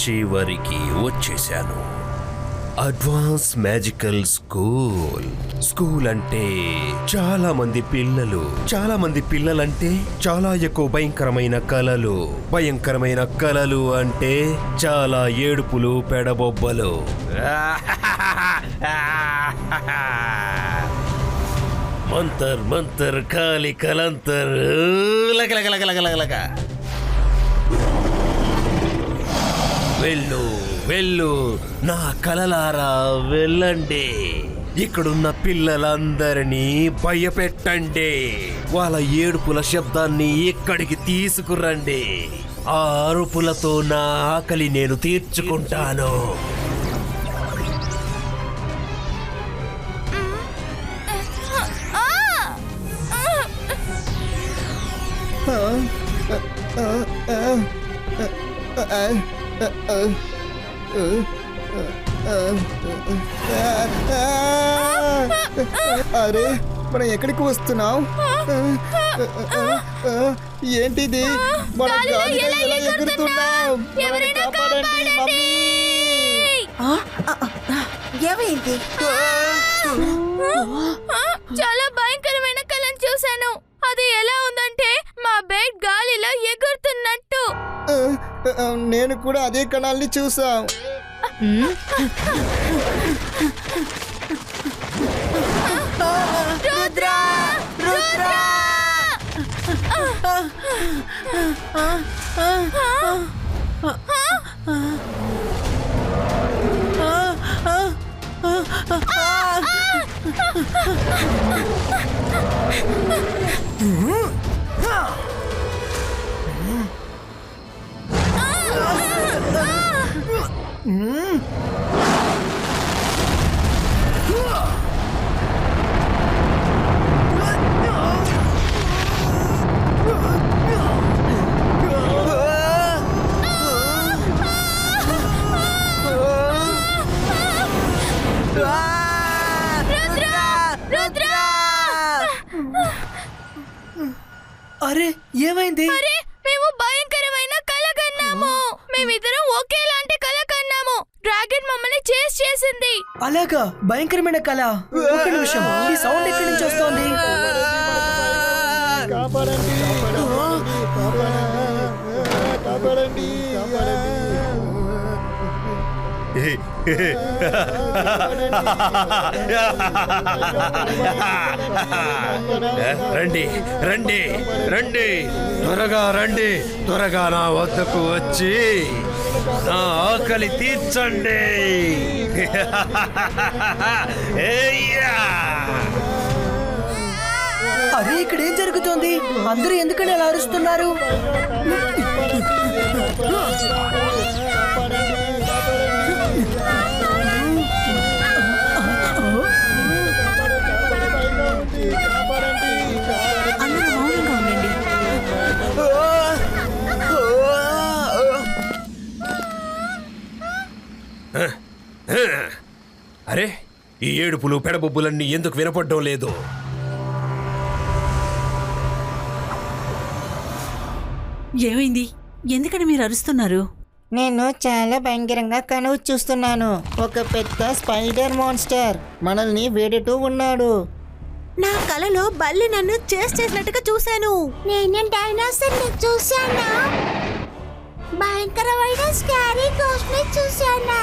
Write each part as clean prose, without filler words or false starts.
చివరికి వచ్చేసాను. Advance magical school అంటే చాలా మంది పిల్లలంటే చాలా ఎక్కువ భయంకరమైన కలలు అంటే చాలా ఏడుపులు పెడబొబ్బలు. మంతర్ కాలి కలంతర్ లగలగలగలగలగలగ. వెళ్ళు నా కలలారా వెళ్ళండి. ఇక్కడున్న పిల్లలందరినీ భయపెట్టండి. వాళ్ళ ఏడుపుల శబ్దాన్ని ఇక్కడికి తీసుకురండి. ఆ అరుపులతో నా ఆకలి నేను తీర్చుకుంటాను. అరే, మనం ఎక్కడికి వస్తున్నాం? ఏంటిది? మనం గాలిలో ఎలా ఎగురుతున్నాం? కాపాడండి మమ్మీ. ఏమైంది? చాలా భయంకరమైన కలను చూశాను. అది ఎలా ఉందంటే మా బెడ్ గాలిలో ఎగురుతున్నట్టు. నేను కూడా అదే కణాల్ని చూసాం. రుద్రా! రుద్రా! అరే, ఏమైంది? అరే, మేము భయంకరమైన కల కన్నాము. మేమిద్దరం ఒకేలాంటి కల కన్నాము. డ్రాగన్ మమ్మల్ని చేస్ చేసింది. అలాగా? భయంకరమైన కళ? ఒక నిమిషం, ఈ సౌండ్ ఎక్కడి నుంచి వస్తోంది? కాపాడండి, కాపాడండి. రండి రండి రండి, త్వరగా రండి. త్వరగా నా వద్దకు వచ్చి నా ఆకలి తీర్చండి. అరే, ఇక్కడ ఏం జరుగుతోంది? అందరూ ఎందుకని అలా అరుస్తున్నారు? అందరూ మౌనంగా ఉండండి. అరే, ఈ ఏడుపులు పెడబొబ్బులన్నీ ఎందుకు వినపడడం లేదు? ఏమైంది? ఎందుకని మీరు అరుస్తున్నారు? నేను చాలా భయంకరంగా కనువు చూస్తున్నాను. ఒక పెద్ద స్పైడర్ మాన్స్టర్ మనల్ని వేడుతూ ఉన్నాడు. నా కలలో బల్లి నన్ను చేసినట్టుగా చూశాను. నేను డైనోసార్ ని చూశాను. భయంకరమైన స్కారీ గోస్ట్ ని చూశాను.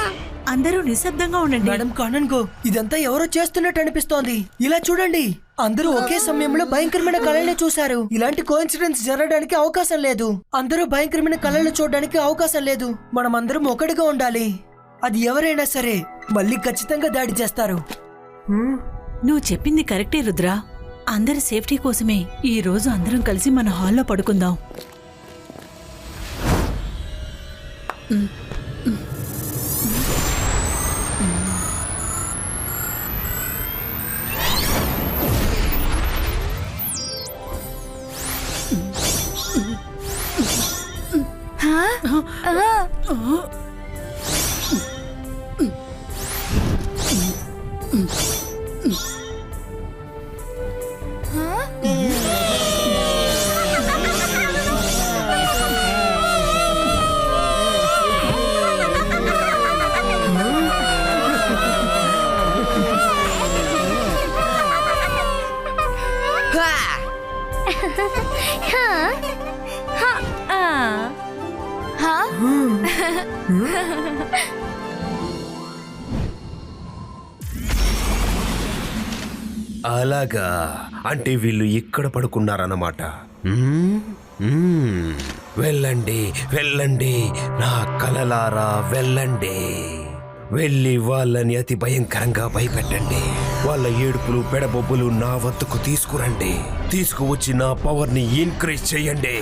అందరూ నిశ్శబ్దంగా ఉండండి. మేడం కానన్గో, ఇదంతా ఎవరో చేస్తున్నట్టు అనిపిస్తోంది. ఇలా చూడండి, అందరూ ఒకే సమయంలో భయంకరమైన కళల్ని చూశారు. ఇలాంటి కోఇన్సిడెన్స్ జరగడానికి అవకాశం లేదు. అందరూ భయంకరమైన కళలు చూడడానికి అవకాశం లేదు. మనం అందరం ఒకటిగా ఉండాలి. అది ఎవరైనా సరే మళ్ళీ ఖచ్చితంగా దాడి చేస్తారు. నువ్వు చెప్పింది కరెక్టే రుద్రా. అందరి సేఫ్టీ కోసమే ఈ రోజు అందరం కలిసి మన హాల్లో పడుకుందాం. అలాగా, అంటే వీళ్ళు ఇక్కడ పడుకున్నారన్నమాట. వెళ్ళండి వెళ్ళండి నా కలలారా, వెళ్ళండి. వెళ్ళి వాళ్ళని అతి భయంకరంగా భయపెట్టండి. వాళ్ళ ఏడుపులు పెడబొబ్బులు నా వద్దకు తీసుకురండి. తీసుకువచ్చి నా పవర్ ని ఇంక్రీజ్ చేయండి.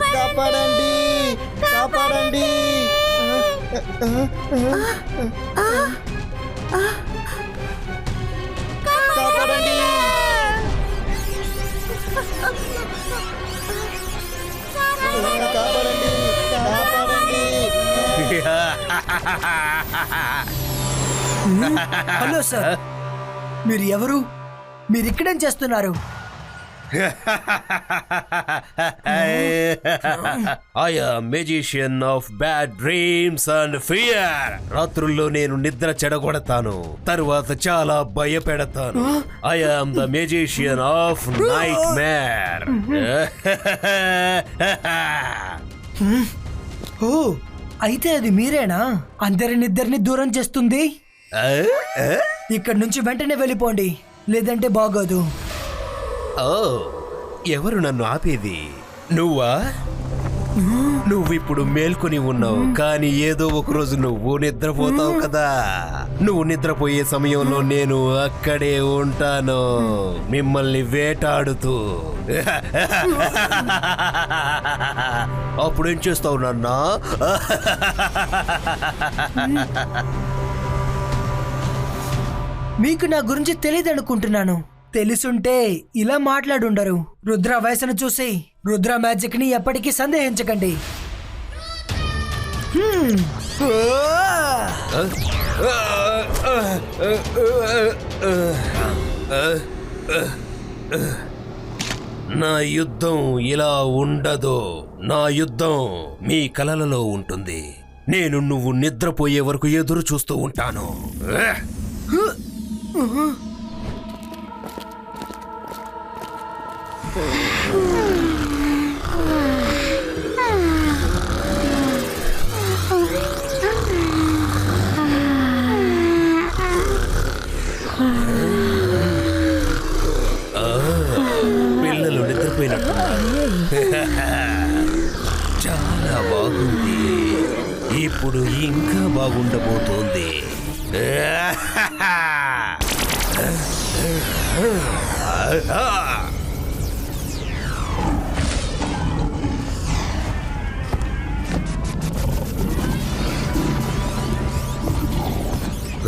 కాపాడండి, కాపాడండి. కాపాడండి. కాపాడండి, కాపాడండి. హలో సార్, మీరు ఎవరు? మీరు ఇక్కడేం చేస్తున్నారు? I am magician of bad dreams and fear. రాత్రుల్లో నేను నిద్ర చెడగొడతాను, తరువాత చాలా భయపెడతాను. I am the magician of nightmare. ఓ, అయితే అది మీరేనా అందరినిద్దరిని దూరం చేస్తుంది? ఇక్కడి నుంచి వెంటనే వెళ్ళిపోండి, లేదంటే బాగోదు. ఓ, ఎవరు నన్ను ఆపేది? నువ్వా? నువ్విప్పుడు మేల్కొని ఉన్నావు, కానీ ఏదో ఒక రోజు నువ్వు నిద్రపోతావు కదా. నువ్వు నిద్రపోయే సమయంలో నేను అక్కడే ఉంటాను, మిమ్మల్ని వేటాడుతూ. అప్పుడేం చేస్తావు నాన్నా? మీకు నా గురించి తెలియదనుకుంటున్నాను. తెలుసుంటే ఇలా మాట్లాడుండరు. రుద్ర వయసును చూసి రుద్ర మ్యాజిక్ ని ఎప్పటికీ సందేహించకండి. నా యుద్ధం ఇలా ఉండదు. నా యుద్ధం మీ కలలలో ఉంటుంది. నేను నువ్వు నిద్రపోయే వరకు ఎదురు చూస్తూ ఉంటాను. పిల్లలు నిద్రపోయినట్టు చాలా బాగుంది. ఇప్పుడు ఇంకా బాగుండబోతోంది.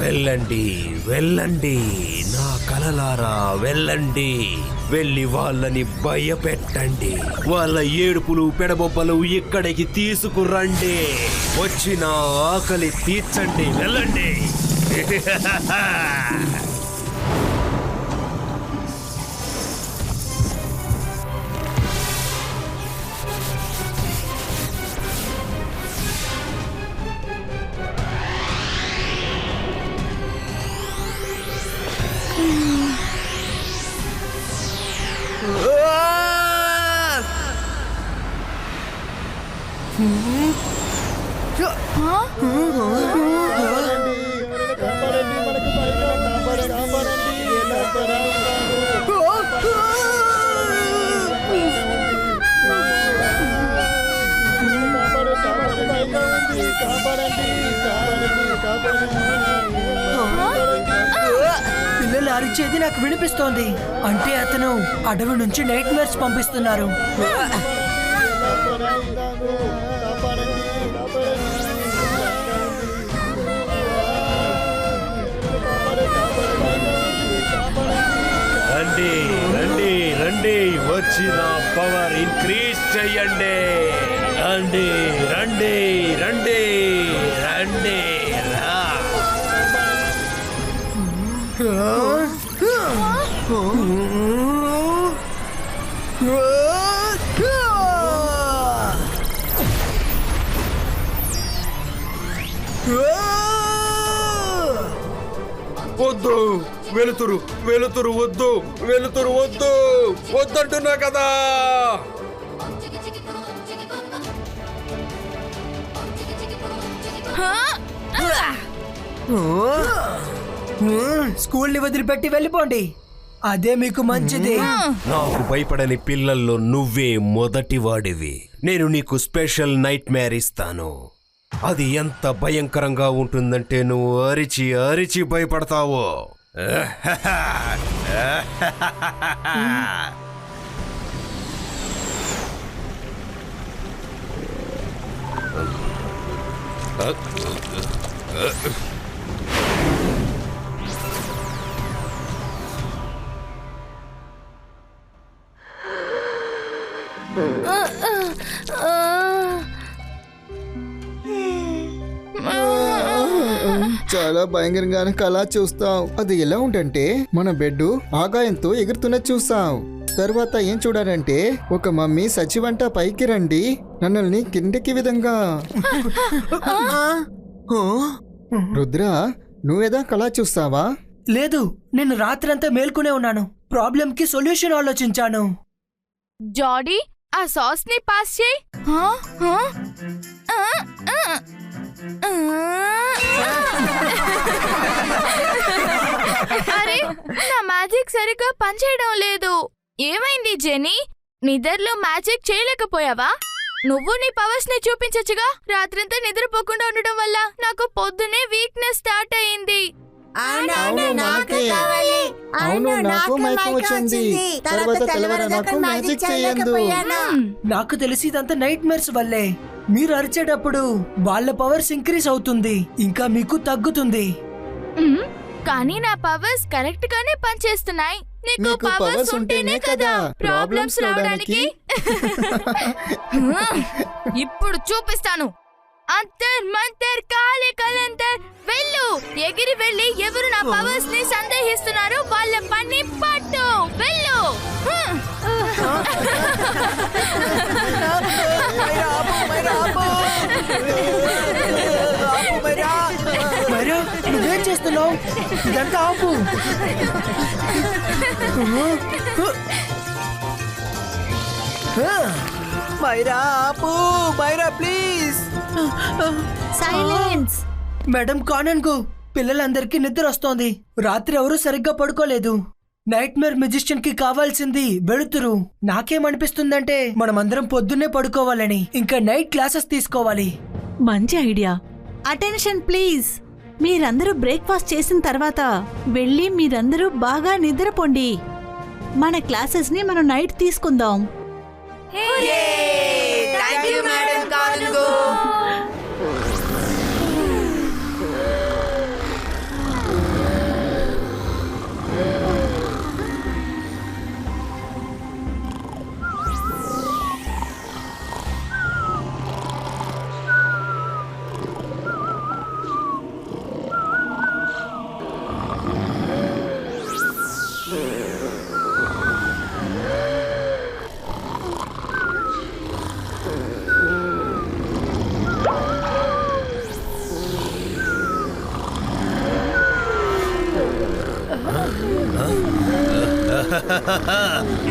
వెళ్ళండి వెళ్ళండి నా కలలారా, వెళ్ళండి. వెళ్ళి వాళ్ళని భయపెట్టండి. వాళ్ళ ఏడుపులు పెడబొబ్బలు ఇక్కడికి తీసుకురండి. వచ్చి నా ఆకలి తీర్చండి. వెళ్ళండి. పిల్లలు అరిచేది నాకు వినిపిస్తోంది. అంటే అతను అడవి నుంచి నైట్ మేర్స్ పంపిస్తున్నారు. రండి రండి రండి, వచ్చి నా పవర్ ఇంక్రీజ్ చెయ్యండి. రండి రండి రండి రండి రా. వద్దు, వెలుతురు వెలుతురు వద్దు, వెలుతురు వద్దు, వద్దంటున్నా కదా. స్కూల్ని వదిలిపెట్టి వెళ్ళిపోండి, అదే మీకు మంచిది. నాకు భయపడని పిల్లల్లో నువ్వే మొదటివాడివి. నేను నీకు స్పెషల్ నైట్ మ్యార్ ఇస్తాను. అది ఎంత భయంకరంగా ఉంటుందంటే నువ్వు అరిచి అరిచి భయపడతావు. చాలా భయంకరంగానే కళ చూస్తాం. అది ఎలా ఉందంటే మన బెడ్ ఆగాయంతో ఎగురుతున్నది చూస్తాం. తర్వాత ఏం చూడాలంటే ఒక మమ్మీ సచివంట పైకి రండి నన్నల్ని కిందకి విధంగా. రుద్ర, నువ్వేదా కళ చూస్తావా? లేదు, నేను రాత్రంతా మేల్కొనే ఉన్నాను. ప్రాబ్లం కి సొల్యూషన్ ఆలోచించాను. జాడీ, ఆ సాస్ ని పాస్ చేయి. అరే, నా మ్యాజిక్ సరిగ్గా పనిచేయడం లేదు. ఏమైంది జెనీ? నిద్రలో మ్యాజిక్ చేయలేకపోయావా? నువ్వు నీ పవర్స్ ని చూపించచ్చుగా. రాత్రంతా నిద్రపోకుండా ఉండడం వల్ల నాకు పొద్దునే వీక్నెస్ స్టార్ట్ అయింది. అవును, నాకు మైకం వచ్చింది. తర్వాత తెల్లవారు నాకు మ్యాజిక్ చేయందు. నాకు తెలిసి ఇదంతా నైట్ మేర్స్ వల్లే. మీరు అరిచేటప్పుడు వాళ్ళ పవర్స్ ఇంక్రీజ్ అవుతుంది, ఇంకా మీకు తగ్గుతుంది. కానీ నా పవర్స్ కరెక్ట్ గానే పనిచేస్తున్నాయి. నీకు పవర్స్ ఉంటేనే కదా ప్రాబ్లమ్స్ రావడానికి. ఇప్పుడు చూపిస్తాను. అంతర్ మంతర్ కాలే కలంతర్. వెళ్ళు, ఎగిరి వెళ్ళి ఎవరు నా పవర్స్ ని సందేహిస్తున్నారో వాళ్ళ పని పట్టు. వెళ్ళు. మైరా, నువ్వేం చేస్తున్నావు? ఇదంతా ఆపు. మైరా ఆపు. మైరా ప్లీజ్. సైలెన్స్. మేడం కానన్కు పిల్లలందరికీ నిద్ర వస్తోంది. రాత్రి ఎవరూ సరిగ్గా పడుకోలేదు. నైట్ మేర్ మ్యూజిషియన్ కి కావాల్సింది వెలుతురు. నాకేమనిపిస్తుందంటే మనమందరం పొద్దున్నే పడుకోవాలని, ఇంకా నైట్ క్లాసెస్ తీసుకోవాలి. మంచి ఐడియా. Attention please. మీరందరూ బ్రేక్ఫాస్ట్ చేసిన తర్వాత వెళ్ళి మీరందరూ బాగా నిద్రపోండి. మన క్లాసెస్ ని మనం నైట్ తీసుకుందాం.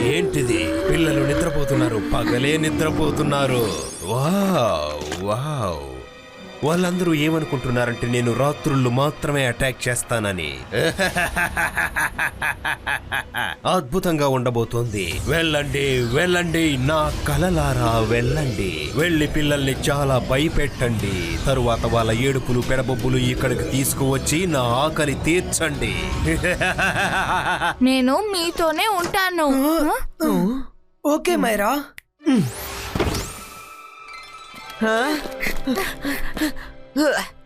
ఏంటిది? పిల్లలు నిద్రపోతున్నారు, పగలే నిద్రపోతున్నారు. Wow wow. వాళ్ళందరూ ఏమనుకుంటున్నారంటే నేను రాత్రుళ్ళు మాత్రమే అటాక్ చేస్తానని. అద్భుతంగా ఉండబోతోంది. వెళ్ళండి వెళ్ళండి నా కలలారా, వెళ్ళండి. వెళ్ళి పిల్లల్ని చాలా భయపెట్టండి. తరువాత వాళ్ళ ఏడుపులు పెడబొబ్బులు ఇక్కడికి తీసుకువచ్చి నా ఆకలి తీర్చండి. నేను మీతోనే ఉంటాను. ఓకే మైరా.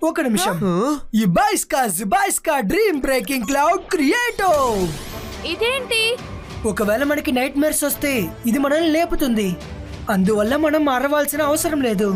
ఒక నిమిషం. ఈ బాయ్స్కా డ్రీమ్ బ్రేకింగ్ క్లౌడ్ క్రియేటో. ఇదేంటి? ఒకవేళ మనకి నైట్ మేర్స్ వస్తే ఇది మనల్ని లేపుతుంది. అందువల్ల మనం అరవాల్సిన అవసరం లేదు.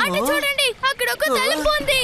అటు చూడండి, అక్కడ ఒక తలుపు ఉంది.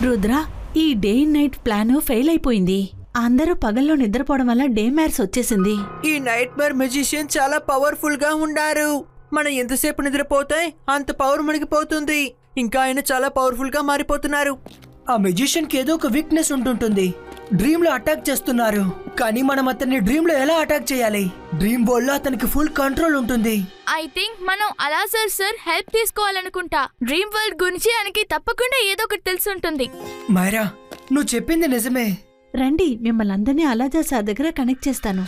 రుద్ర, ఈ డే నైట్ ప్లాన్ ఫెయిల్ అయిపోయింది. అందరూ పగల్లో నిద్రపోవడం వల్ల డే మ్యార్స్ వచ్చేసింది. ఈ నైట్ మేర్ మెజిషియన్ చాలా పవర్ఫుల్ గా ఉన్నారు. మనం ఎంతసేపు నిద్రపోతే అంత పవర్ మనకి పోతుంది. ఇంకా ఆయన చాలా పవర్ఫుల్ గా మారిపోతున్నారు. ఆ మెజిషియన్ కి ఏదో ఒక వీక్నెస్ ఉంటుంటుంది. డ్రీమ్ లో అటాక్ చేస్తున్నారు, కానీ మనం అతన్ని డ్రీమ్ లో ఎలా అటాక్ చేయాలి? డ్రీమ్ వరల్డ్ లో అతనికి ఫుల్ కంట్రోల్ ఉంటుంది. ఐ థింక్ మనం అలాజర్ సార్ హెల్ప్ తీసుకోవాలనుకుంటా. డ్రీమ్ వరల్డ్ గురించి ఆయనకి తప్పకుండా ఏదో ఒకటి తెలిసి ఉంటుంది. మైరా, నువ్వు చెప్పింది నిజమే. రండి, మిమ్మల్ని అందరినీ అలాజర్ సార్ దగ్గర కనెక్ట్ చేస్తాను.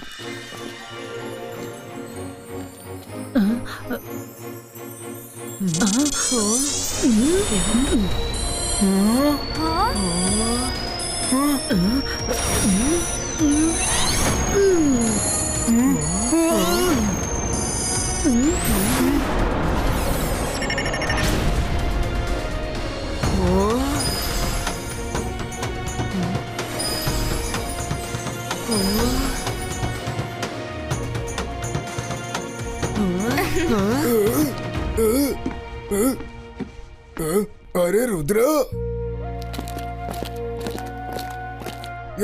అరే రుద్ర,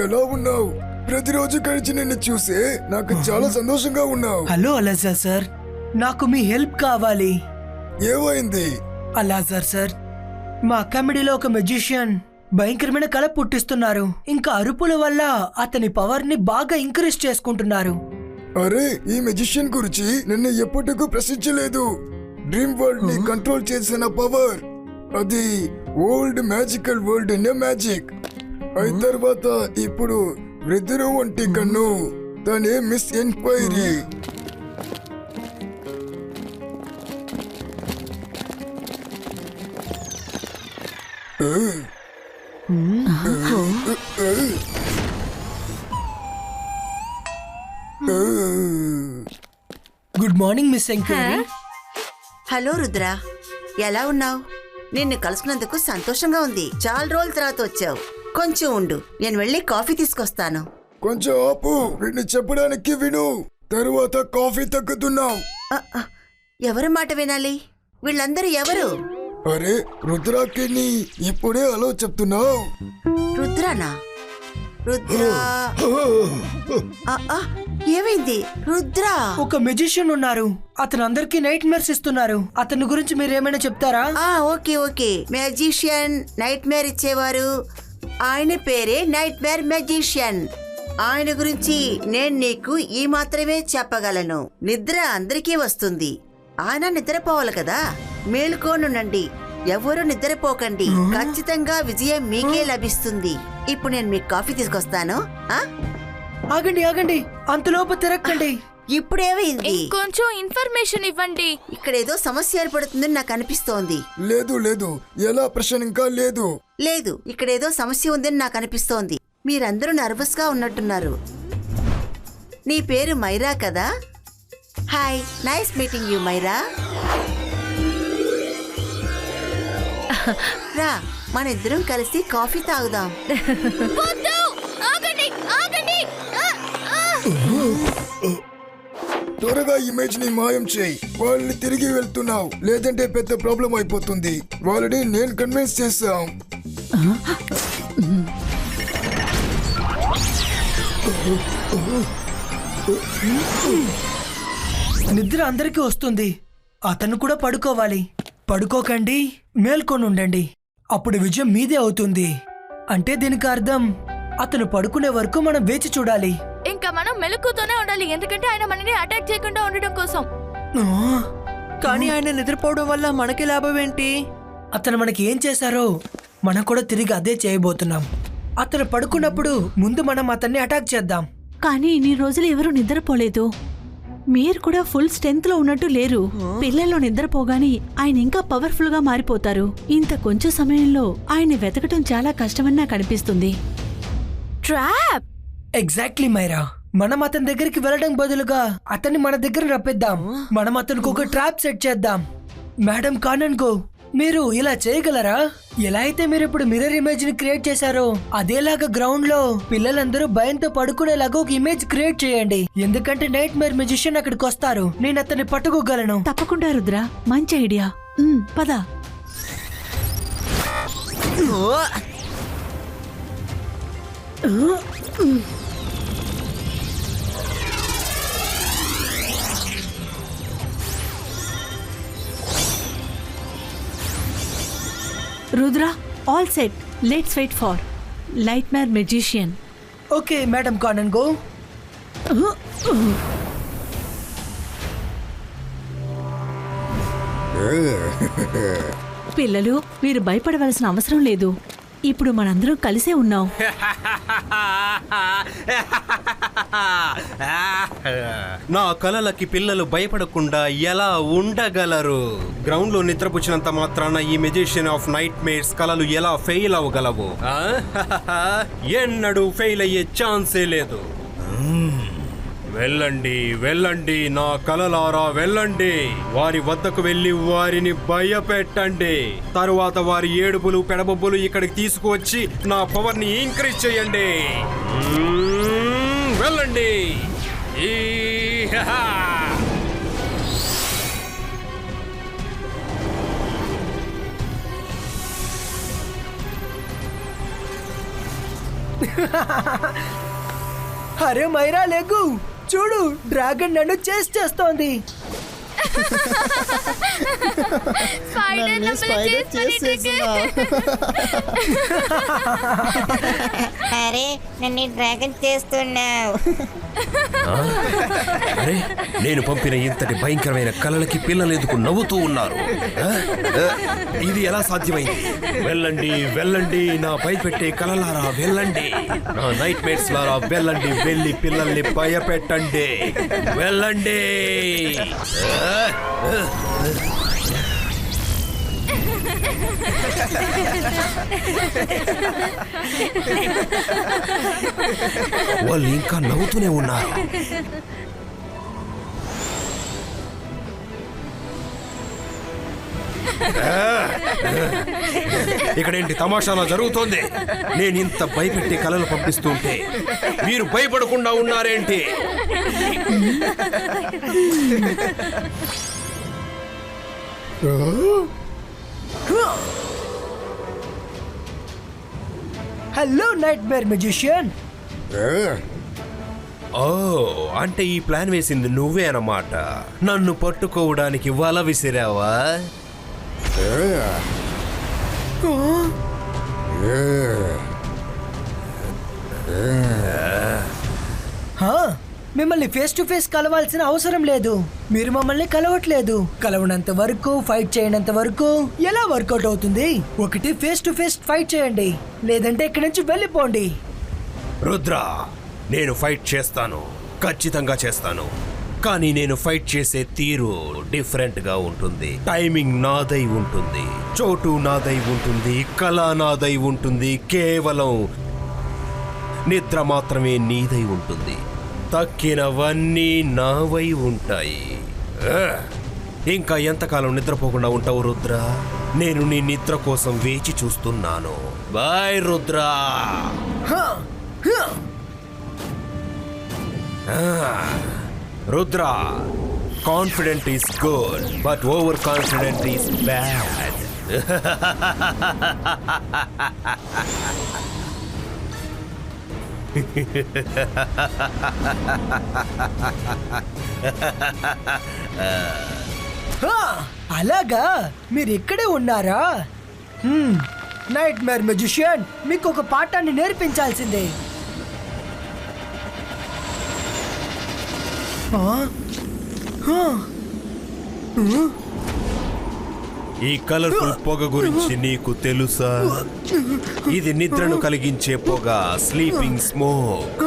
ఎలా ఉన్నావు? ప్రతిరోజు కలిసి నిన్ను చూసే నాకు చాలా సంతోషంగా ఉన్నావు. హలో అలాజర్ సార్, నాకు మీ హెల్ప్ కావాలి. ఏమైంది? అలాజర్ సార్, మా కమిటీలో ఒక మెజిషియన్ భయంకరమైన కళ పుట్టిస్తున్నారు. ఇంకా అరుపుల వల్ల అతని పవర్ ని బాగా ఇంక్రీజ్ చేసుకుంటున్నారు. అరే, ఈ మెజిషియన్ గురించి నిన్ను ఎప్పటికూ ప్రశ్నించలేదు. డ్రీమ్ వరల్డ్ ని కంట్రోల్ చేసిన పవర్ అది old magical world in magic. అయిన తర్వాత ఇప్పుడు వృద్ధులు వంటి కన్ను దాని miss enquiry. Good morning miss enquiry. Hello Rudra, ఎలా ఉన్నావు? నిన్ను కలుసుకున్నందుకు సంతోషంగా ఉంది. చాలా రోజుల తర్వాత వచ్చావు. కొంచెం ఉండు, నేను వెళ్ళి కాఫీ తీసుకొస్తాను. కొంచెం ఆపు, వీడిని చెప్పడానికి విను. తరువాత కాఫీ తగ్గుతున్నావు. ఎవరి మాట వినాలి? వీళ్ళందరూ ఎవరు? అరే రుద్రాకి నీ ఇప్పుడే అలో చెప్తున్నావు. రుద్రానా? రుద్ర ఏమైంది రుద్ర? ఒక మెజిషియన్ ఉన్నారు, అతను అందరికి నైట్ మేర్స్ ఇస్తున్నారు. అతని గురించి మీరు ఏమైనా చెప్తారా? Okay okay, magician nightmare ఇచ్చేవారు. ఆయన పేరే నైట్ మేర్ మ్యాజిషియన్. ఆయన గురించి నేను నీకు ఈ మాత్రమే చెప్పగలను. నిద్ర అందరికీ వస్తుంది, ఆయన నిద్రపోవాలి కదా. మేలుకోనుండండి, ఎవరు నిద్రపోకండి. ఖచ్చితంగా విజయం మీకే లభిస్తుంది. ఇప్పుడు నేను మీకు కాఫీ తీసుకొస్తాను. ఆగండి ఆగండి, అంతలోపు తిరక్కండి. ఇప్పుడేమైంది? కొంచెం ఇన్ఫర్మేషన్ ఇవ్వండి. ఇక్కడ ఏదో సమస్య ఏర్పడుతుందని నాకు అనిపిస్తోంది. లేదు లేదు, ఎలా ప్రశ్న ఇంకా లేదు. లేదు, ఇక్కడ ఏదో సమస్య ఉందని నాకు అనిపిస్తోంది. మీరందరూ నర్వస్ గా ఉన్నట్టున్నారు. నీ పేరు మైరా కదా? Hi, nice meeting you Myra. రా, మన ఇద్దరం కలిసి కాఫీ తాగుదాం. వద్దు! ఆగండి, ఆగండి! త్వరగా ఇమేజ్ ని మాయం చేయి. వాళ్ళని తిరిగి వెళ్తున్నావు, లేదంటే పెద్ద ప్రాబ్లం అయిపోతుంది. వాళ్ళని నేను కన్విన్స్ చేస్తాం. నిద్ర అందరికీ వస్తుంది, అతను కూడా పడుకోవాలి. పడుకోకండి, మేల్కొని ఉండండి. అప్పుడు విజయం మీదే అవుతుంది. అంటే దీనికి అర్థం అతను పడుకునే వరకు మనం వేచి చూడాలి. ఇంకా మనం మెలకుతూనే ఉండాలి, ఎందుకంటే ఆయన మనని అటాక్ చేయకుండా ఉండడం కోసం. కానీ ఆయన నిద్రపోవడం వల్ల మనకి లాభం ఏంటి? అతను మనకి ఏం చేశారో మనం కూడా తిరిగి అదే చేయబోతున్నాం. అతను పడుకున్నప్పుడు ముందు మనం అతన్ని అటాక్ చేద్దాం. కానీ ఇన్ని రోజులు ఎవరూ నిద్రపోలేదు. మీరు కూడా ఫుల్ స్ట్రెంత్ లో ఉన్నట్టు లేరు. పిల్లల్లో నిద్రపోగాని ఆయన ఇంకా పవర్ఫుల్ గా మారిపోతారు. ఇంత కొంచెం సమయంలో ఆయన్ని వెతకటం చాలా కష్టమని నాకు అనిపిస్తుంది. ట్రాప్! ఎగ్జాక్ట్లీ మైరా, మనం అతని దగ్గరికి వెళ్ళడం బదులుగా అతన్ని మన దగ్గర రప్పిద్దాం. మనం అతనికి ఒక ట్రాప్ సెట్ చేద్దాం. మేడం కానన్గో, మీరు ఇలా చేయగలరా? ఎలా అయితే మీరు ఇప్పుడు మిర్రర్ ఇమేజ్ ని క్రియేట్ చేశారో అదేలాగా గ్రౌండ్ లో పిల్లలందరూ భయంతో పడుకునేలాగా ఒక ఇమేజ్ క్రియేట్ చేయండి. ఎందుకంటే నైట్ మేర్ మెజిషియన్ అక్కడికి వస్తారు. నేను అతన్ని పట్టుకోగలను. తప్పకుండా రుద్ర, మంచి ఐడియా. పద. Rudra, all set. Let's wait for nightmare magician. Okay madam Kanungo. పిల్లలు, మీరు భయపడవలసిన అవసరం లేదు. ఇప్పుడు మనందరం కలిసే ఉన్నాం. నా కలలకి పిల్లలు భయపడకుండా ఎలా ఉండగలరు? గ్రౌండ్ లో నిద్రపుచ్చినంత మాత్రాన ఈ మెజిషియన్ ఆఫ్ నైట్ మేర్స్ కలలు ఎలా ఫెయిల్ అవ్వగలవు? ఎన్నడూ ఫెయిల్ అయ్యే ఛాన్సే లేదు. వెళ్ళండి వెళ్ళండి నా కలలారా, వెళ్ళండి. వారి వద్దకు వెళ్ళి వారిని భయపెట్టండి. తరువాత వారి ఏడుపులు పెడబొబ్బులు ఇక్కడికి తీసుకువచ్చి నా పవర్ ని ఇంక్రీజ్ చేయండి. వెళ్ళండి. అరే మైరా లేకు, చూడు, డ్రాగన్ నన్ను చేస్తోంది. అరే నన్ను డ్రాగన్ చేస్తున్నావు. అరే, నేను పంపిన ఇంతటి భయంకరమైన కలలకి పిల్లలు ఎందుకు నవ్వుతూ ఉన్నారు? ఇది ఎలా సాధ్యమైంది? వెళ్ళండి వెళ్ళండి నా భయపెట్టే కలలారా, వెళ్ళండి. నా నైట్ మేట్స్ లారా, వెళ్ళండి. వెళ్ళి పిల్లల్ని భయపెట్టండి. వెళ్ళండి. వాళ్ళు ఇంకా నవ్వుతూనే ఉన్నారు. ఇక్కడేంటి తమాషాలా జరుగుతోంది? నేను ఇంత భయపెట్టి కలలు పంపిస్తుంటే మీరు భయపడకుండా ఉన్నారేంటి? Hello nightmare magician. ఓ అంటే ఈ ప్లాన్ వేసింది నువ్వే అన్నమాట. నన్ను పట్టుకోవడానికి వల విసిరావా? మిమ్మల్ని ఫేస్ టు ఫేస్ కలవాల్సిన అవసరం లేదు. మీరు మమ్మల్ని కలవట్లేదు. కలవనంత వరకు, ఫైట్ చేయనంత వరకు ఎలా వర్కౌట్ అవుతుంది? ఒకటి ఫేస్ టు ఫేస్ ఫైట్ చేయండి, లేదంటే ఇక్కడి నుంచి వెళ్ళిపోండి. రుద్ర, నేను ఫైట్ చేస్తాను, ఖచ్చితంగా చేస్తాను. కానీ నేను ఫైట్ చేసే తీరు డిఫరెంట్ గా ఉంటుంది. టైమింగ్ నాదై ఉంటుంది, చోటు నాదై ఉంటుంది, కళ నాదై ఉంటుంది. కేవలం నిద్ర మాత్రమే నీదై ఉంటుంది. తక్కినవన్నీ నావై ఉంటాయి. ఇంకా ఎంతకాలం నిద్రపోకుండా ఉంటావు రుద్ర? నేను నీ నిద్ర కోసం వేచి చూస్తున్నాను. Bye Rudra. Rudra, confident is good, but overconfident is bad. అలాగా, మీరు ఇక్కడే ఉన్నారా? నైట్ మేర్ మెజిషియన్ మీకు ఒక పాఠాన్ని నేర్పించాల్సిందే. ఈ కలర్ఫుల్ పొగ గురించి నీకు తెలుసా? ఇది నిద్రను కలిగించే పొగ, స్లీపింగ్ స్మోక్.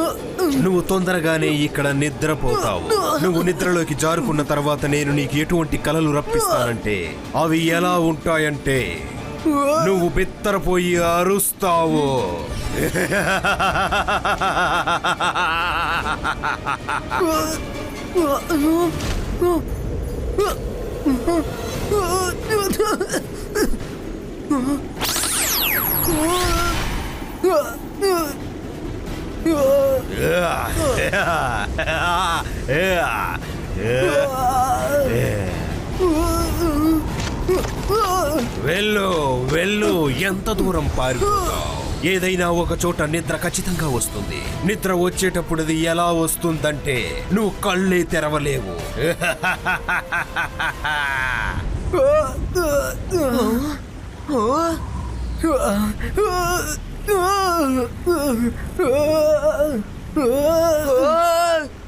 నువ్వు తొందరగానే ఇక్కడ నిద్రపోతావు. నువ్వు నిద్రలోకి జారుకున్న తర్వాత నేను నీకు ఎటువంటి కలలు రప్పిస్తానంటే అవి ఎలా ఉంటాయంటే నువ్వు బిత్తరపోయి అరుస్తావు. వెళ్ళు వెళ్ళు, ఎంత దూరం పారిపోతావు? ఏదైనా ఒక చోట నిద్ర ఖచ్చితంగా వస్తుంది. నిద్ర వచ్చేటప్పుడు అది ఎలా వస్తుందంటే నువ్వు కళ్ళే తెరవలేవు.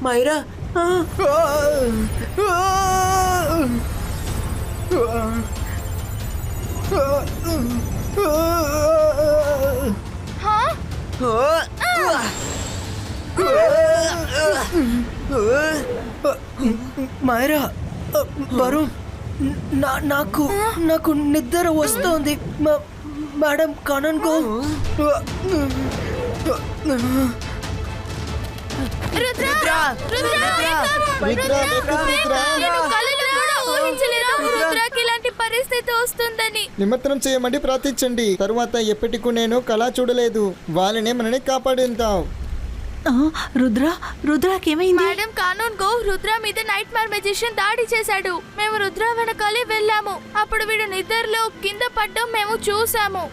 మైరా, మైరా, వరుణ్, నాకు నాకు నిద్ర వస్తోంది. Madam Kanungo. ఇలాంటి పరిస్థితి వస్తుందని నిమజ్జనం చేయమండి, ప్రార్థించండి. తరువాత ఎప్పటికూ నేను కళ చూడలేదు. వాళ్ళనే మనని కాపాడుతాం. రుద్రాకేమైంది? మేడం కానూన్ గో రుద్ర మీద నైట్ మేర్ మెజిషియన్ దాడి చేశాడు. మేము రుద్ర వెనకాలే వెళ్ళాము. అప్పుడు వీడు నిద్రలో కింద పడ్డం మేము చూసాము.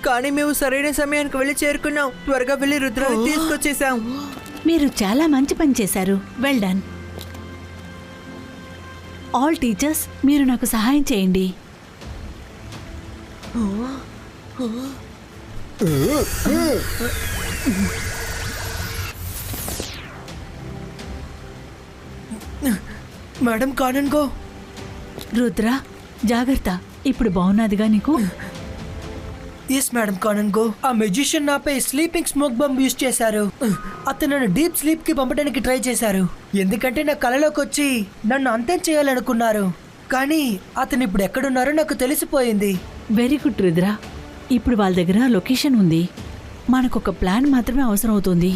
కానీ మేము సరైన సమయానికి వెళ్ళి చేరుకున్నాం. త్వరగా వెళ్ళి రుద్రాన్ని తీసుకొచ్చేసాం. మీరు చాలా మంచి పని చేశారు. Well done. ఆల్ టీచర్స్, మీరు నాకు సహాయం చేయండి. Madam కానన్ go. రుద్ర, జాగ్రత్త. ఇప్పుడు బాగున్నదిగా నీకు? Yes madam Kanungo. ఆ మెజిషియన్ నాపై స్లీపింగ్ స్మోక్ బాంబ్ యూజ్ చేశారు. అతను నన్ను డీప్ స్లీప్ కి పంపడానికి ట్రై చేశారు. ఎందుకంటే నా కలలోకి వచ్చి నన్ను అంతం చేయాలనుకున్నారు. కానీ అతను ఇప్పుడు ఎక్కడున్నారో నాకు తెలిసిపోయింది. Very good Rudra. ఇప్పుడు వాళ్ళ దగ్గర లొకేషన్ ఉంది. మనకొక ప్లాన్ మాత్రమే అవసరం అవుతుంది.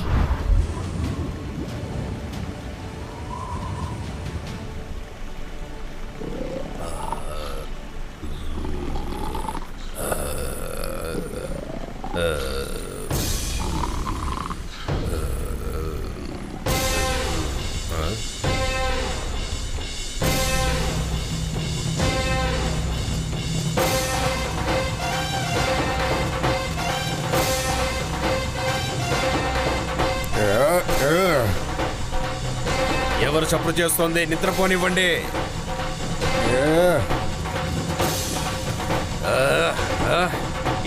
ఎవరు చప్పుడు చేస్తోంది? నిద్రపోనివ్వండి.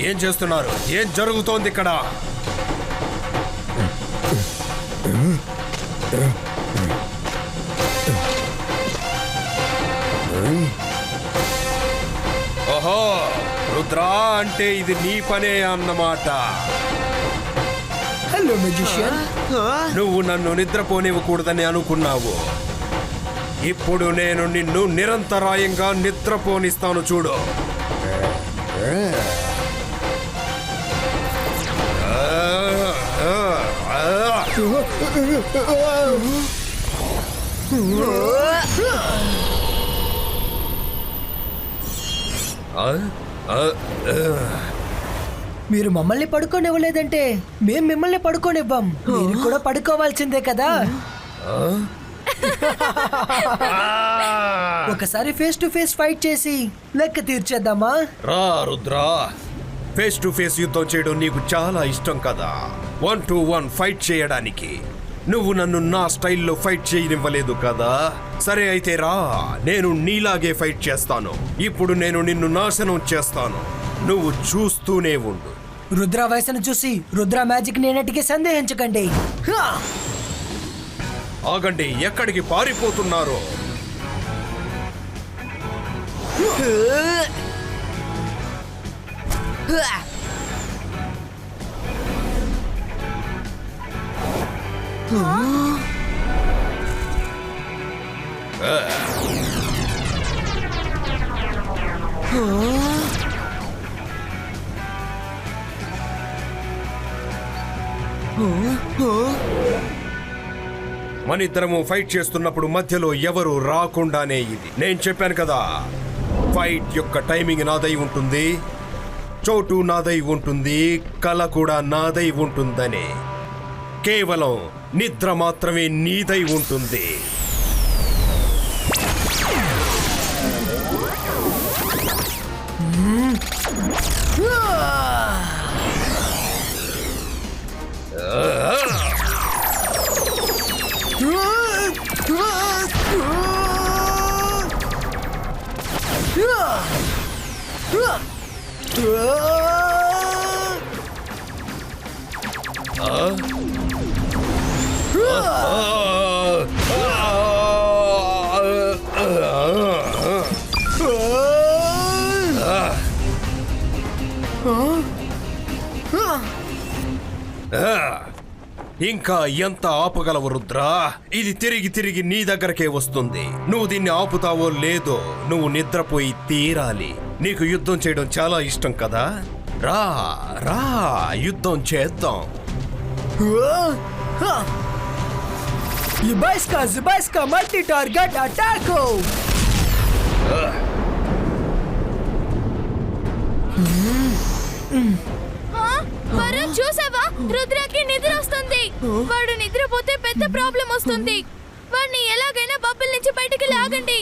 ఏం చేస్తున్నారు? ఏం జరుగుతోంది ఇక్కడ? ఓహో, రుద్రా అంటే ఇది నీ పనే అన్నమాట. Hello magician. నువ్వు నన్ను నిద్రపోనివ్వకూడదని అనుకున్నావు. ఇప్పుడు నేను నిన్ను నిరంతరాయంగా నిద్రపోనిస్తాను చూడు. మీరు మమ్మల్ని పడుకోనివ్వలేదంటే మేం మిమ్మల్ని పడుకోనివ్వం. మీరు కూడా పడుకోవాల్సిందే కదా. ఒకసారి ఫేస్ టు ఫేస్ ఫైట్ చేసి లెక్క తీర్చేద్దామా? రా రుద్రా, ఫేస్ టు ఫేస్ యుద్ధం చేయడం నీకు చాలా ఇష్టం కదా. 1-to-1 ఫైట్ చేయడానికి. నువ్వు నన్ను నా స్టైల్లో ఫైట్ చేయనివ్వలేదు కదా. సరే అయితే రా, నేను నీలాగే ఫైట్ చేస్తాను. ఇప్పుడు నేను నిన్ను నాశనం చేస్తాను. నువ్వు చూస్తూనే ఉండు. రుద్ర వయసును చూసి రుద్ర మ్యాజిక్ నేనటికి సందేహించకండి. ఆగండి, ఎక్కడికి పారిపోతున్నారు? మనిద్దరము ఫైట్ చేస్తున్నప్పుడు మధ్యలో ఎవరు రాకుండానే ఇది. నేను చెప్పాను కదా, ఫైట్ యొక్క టైమింగ్ నాదై ఉంటుంది, చోటు నాదై ఉంటుంది, కళ కూడా నాదై ఉంటుందని. కేవలం నిద్ర మాత్రమే నీదై ఉంటుంది. ఇంకా ఎంత ఆపగలవు రుద్రా? ఇది తిరిగి తిరిగి నీ దగ్గరకే వస్తుంది. నువ్వు దీన్ని ఆపుతావో లేదో నువ్వు నిద్రపోయి తీరాలి. నీకు యుద్ధం చేయడం చాలా ఇష్టం కదా. రా రా, యుద్ధం చేద్దాం. Zibaiska multi-target attack! వరుణ్, చూసావా? రుద్రకి నిద్ర వస్తుంది. వాడు నిద్రపోతే పెద్ద ప్రాబ్లం వస్తుంది. వాడిని ఎలాగైనా బబ్బుల నుంచి బయటికి లాగండి.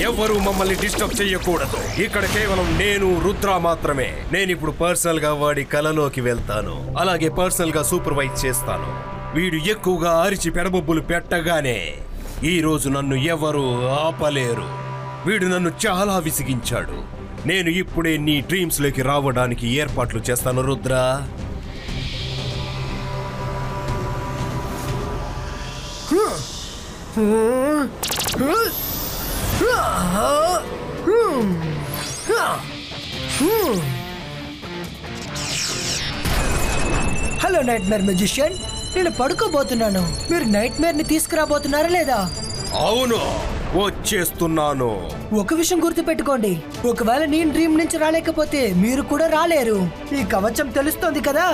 ఎవరు మమ్మల్ని డిస్టర్బ్ చెయ్యకూడదు. ఇక్కడ కేవలం నేను రుద్ర మాత్రమే. నేను ఇప్పుడు పర్సనల్ గా వాడి కలలోకి వెళ్తాను, అలాగే పర్సనల్ గా సూపర్వైజ్ చేస్తాను. వీడు ఎక్కువగా అరిచి పెడబొబ్బులు పెట్టగానే ఈ రోజు నన్ను ఎవరు ఆపలేరు. వీడు నన్ను చాలా విసిగించాడు. నేను ఇప్పుడే నీ డ్రీమ్స్ లోకి రావడానికి ఏర్పాట్లు చేస్తాను Rudra. Hello nightmare magician, నేను పడుకోబోతున్నాను. మీరు నైట్ మేర్ ని తీసుకురాబోతున్నారా లేదా? అవును, వచ్చేస్తున్నాను. ఒక విషయం గుర్తు పెట్టుకోండి, ఒకవేళ నేను డ్రీమ్ నుంచి రాలేకపోతే మీరు కూడా రాలేరు. ఈ కవచం తెలుస్తోంది కదా.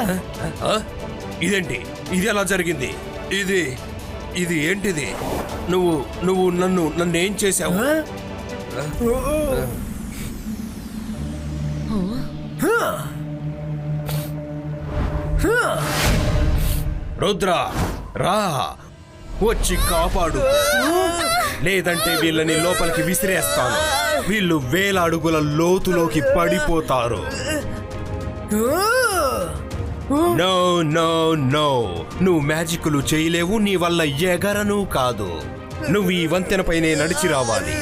ఇదేంటి? ఇది ఎలా జరిగింది? ఇది ఏంటిది? నువ్వు నన్ను ఏం చేశావు? రుద్ర రా, వచ్చి కాపాడు. లేదంటే వీళ్ళని లోపలికి విసిరేస్తాను. వీళ్ళు వేల అడుగుల లోతులోకి పడిపోతారు. నో నో నో, నువ్వు మ్యాజిక్లు చేయలేవు. నీ వల్ల ఎగరను కాదు. నువ్వు ఈ వంతెనపైనే నడిచి రావాలి.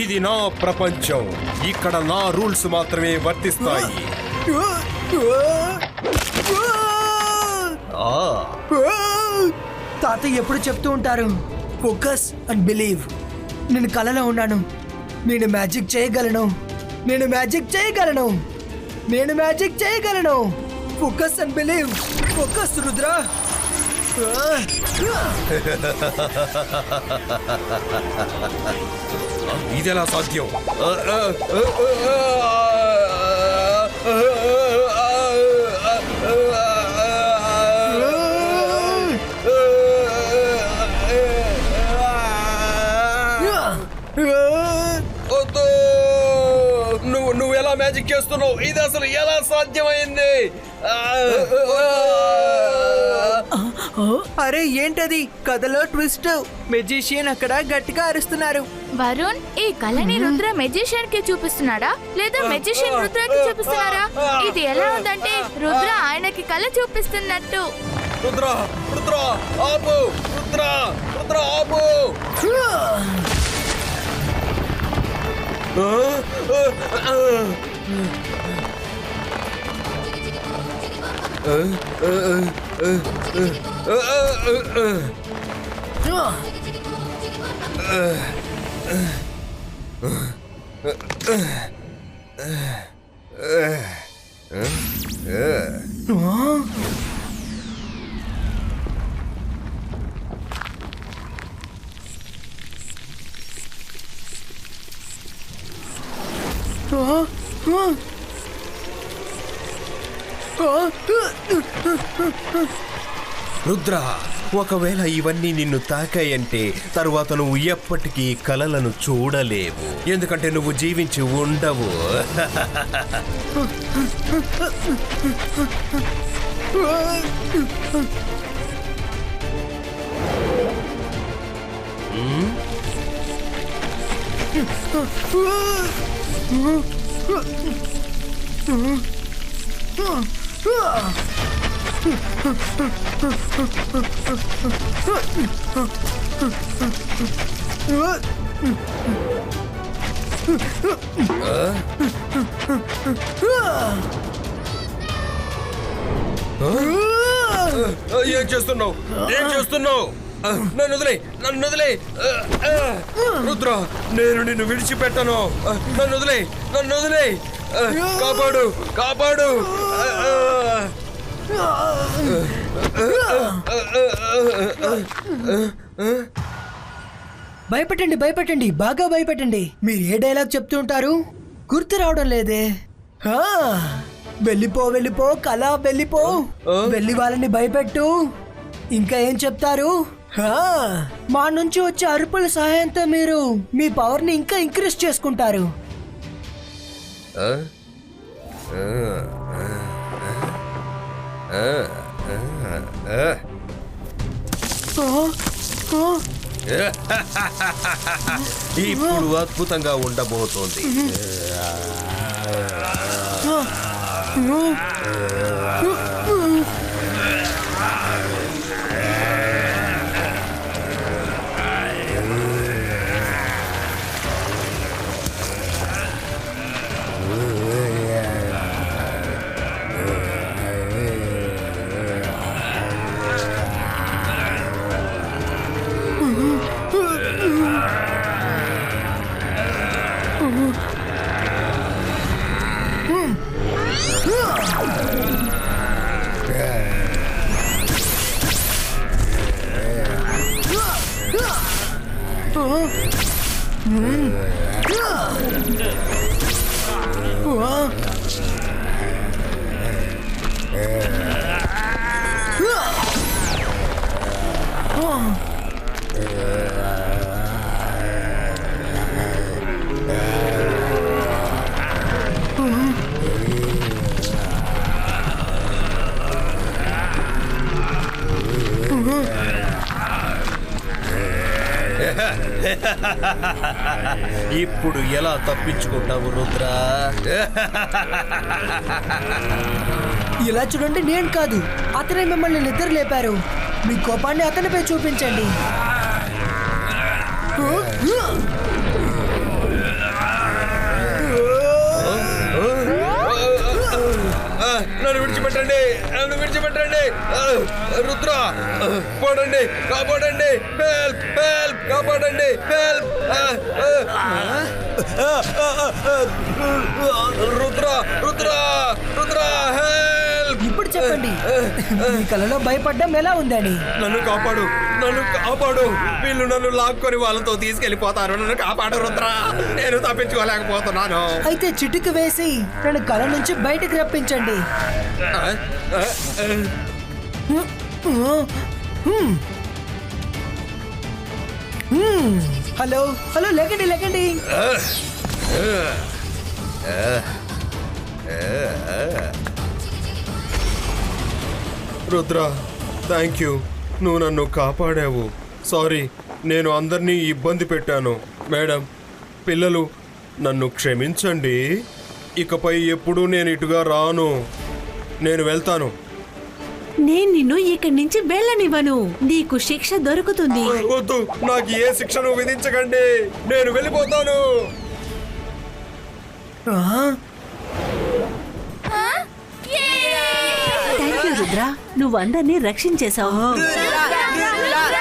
ఇది నా ప్రపంచం. ఇక్కడ నా రూల్స్ మాత్రమే వర్తిస్తాయి. తాతయ్య ఎప్పుడు చెప్తూ ఉంటారు, ఫోకస్ అండ్ బిలీవ్. నేను కలలో ఉన్నాను. నేను మ్యాజిక్ చేయగలను. నేను మ్యాజిక్ చేయగలను. నేను మ్యాజిక్ చేయగలను. Focus and believe. Focus Rudra. ఇదెలా సాధ్యం? నువ్వు ఎలా మ్యాజిక్ చేస్తున్నావు? ఇది అసలు ఎలా సాధ్యమైంది? అరే ఏంటది? కథలో ట్విస్ట్. మెజిషియన్ అక్కడ గట్టిగా అరుస్తున్నారు. వరుణ్, ఈ కళని రుద్ర మెజిషియన్ కి చూపిస్తున్నాడా లేదా మెజిషియన్ రుద్రకి చూపిస్తున్నారా? ఇది ఎలా ఉందంటే రుద్ర ఆయనకి కళ చూపిస్తున్నట్టు. రుద్ర రుద్ర ఆపు! రుద్ర రుద్ర ఆపు! రుద్ర, ఒకవేళ ఇవన్నీ నిన్ను తాకాయంటే తరువాత నువ్వు ఎప్పటికీ కలలను చూడలేవు. ఎందుకంటే నువ్వు జీవించి ఉండవు. ఏం చేస్తున్నావు? ఏం చేస్తున్నావు? నన్ను వదిలే, నన్ను వదిలే. రుద్ర, నేను నిన్ను విడిచిపెట్టను. నన్ను వదిలే, నన్ను వదిలే. కాపాడు, కాపాడు. భయపెట్టండి, భయపెట్టండి, బాగా భయపెట్టండి. మీరు ఏ డైలాగ్ చెప్తూ ఉంటారు? గుర్తు రావడం లేదే. వెళ్ళిపో, వెళ్ళిపో, కళ వెళ్ళిపో. వెళ్ళి వాళ్ళని భయపెట్టు. ఇంకా ఏం చెప్తారు? మా నుంచి వచ్చే అరుపుల సహాయంతో మీరు మీ పవర్ ని ఇంకా ఇంక్రీజ్ చేసుకుంటారు. ఇప్పుడు అద్భుతంగా ఉండబోతోంది. ఇప్పుడు ఎలా తప్పించుకుంటావు రుద్ర? ఇలా చూడండి, నేను కాదు, అతనే మిమ్మల్ని నిద్ర లేపారు. మీ కోపాన్ని అతనిపై చూపించండి. నన్ను విడిచిపెట్టండి, నన్ను విడిచిపెట్టండి. రుద్ర, పోడండి, కాపాడండి, హెల్ప్, హెల్ప్, కాపాడండి, హెల్ప్. రుద్ర, రుద్ర, రుద్ర, హెల్ప్. ఇప్పుడు చెప్పండి, మీ కలలో భయపడ్డం ఎలా ఉందని? నన్ను కాపాడు, నన్ను కాపాడు. వీళ్ళు నన్ను లాక్కొని వాళ్ళతో తీసుకెళ్లిపోతారు. నన్ను కాపాడు రుద్ర, నేను తప్పించుకోలేకపోతున్నాను. అయితే చిటిక వేసి నన్ను కల నుంచి బయటికి రప్పించండి. హలో హలో, లేకండి లేకండి. రుద్ర, థ్యాంక్ యూ, నువ్వు నన్ను కాపాడావు. సారీ, నేను అందరినీ ఇబ్బంది పెట్టాను. మేడం, పిల్లలు, నన్ను క్షమించండి. ఇకపై ఎప్పుడూ నేను ఇటుగా రాను. నేను వెళ్తాను. నేను నిన్ను ఇక్కడి నుంచి వెళ్ళనివ్వను. నీకు శిక్ష దొరుకుతుంది. వద్దు, నాకు ఏ శిక్షను విధించకండి. నేను వెళ్ళిపోతాను. థ్యాంక్ యూ రుద్ర, నువ్వు అందరినీ రక్షించేశావు. రుద్ర, రుద్ర,